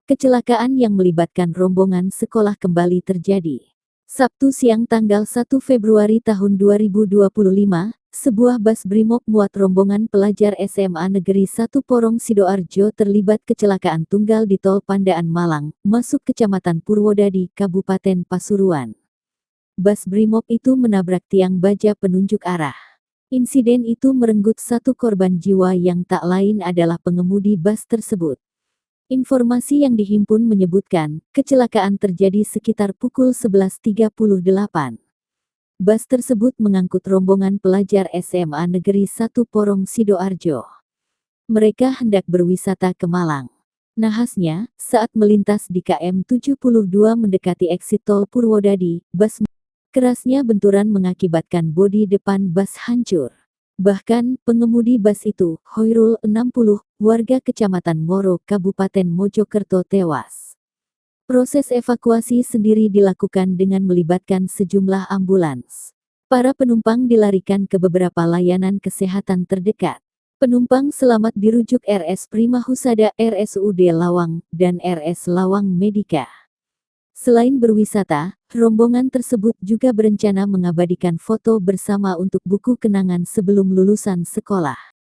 kecelakaan yang melibatkan rombongan sekolah kembali terjadi. Sabtu siang tanggal 1 Februari tahun 2025, sebuah bus Brimob muat rombongan pelajar SMA Negeri 1 Porong Sidoarjo terlibat kecelakaan tunggal di Tol Pandaan Malang, masuk Kecamatan Purwodadi, Kabupaten Pasuruan. Bus Brimob itu menabrak tiang baja penunjuk arah. Insiden itu merenggut satu korban jiwa yang tak lain adalah pengemudi bus tersebut. Informasi yang dihimpun menyebutkan, kecelakaan terjadi sekitar pukul 11.38. Bus tersebut mengangkut rombongan pelajar SMA Negeri 1 Porong Sidoarjo. Mereka hendak berwisata ke Malang. Nahasnya, saat melintas di KM 72 mendekati eksit tol Purwodadi, kerasnya benturan mengakibatkan bodi depan bus hancur. Bahkan, pengemudi bus itu, Hoirul 60, warga Kecamatan Ngoro, Kabupaten Mojokerto tewas. Proses evakuasi sendiri dilakukan dengan melibatkan sejumlah ambulans. Para penumpang dilarikan ke beberapa layanan kesehatan terdekat. Penumpang selamat dirujuk RS Prima Husada, RSUD Lawang, dan RS Lawang Medika. Selain berwisata, rombongan tersebut juga berencana mengabadikan foto bersama untuk buku kenangan sebelum lulusan sekolah.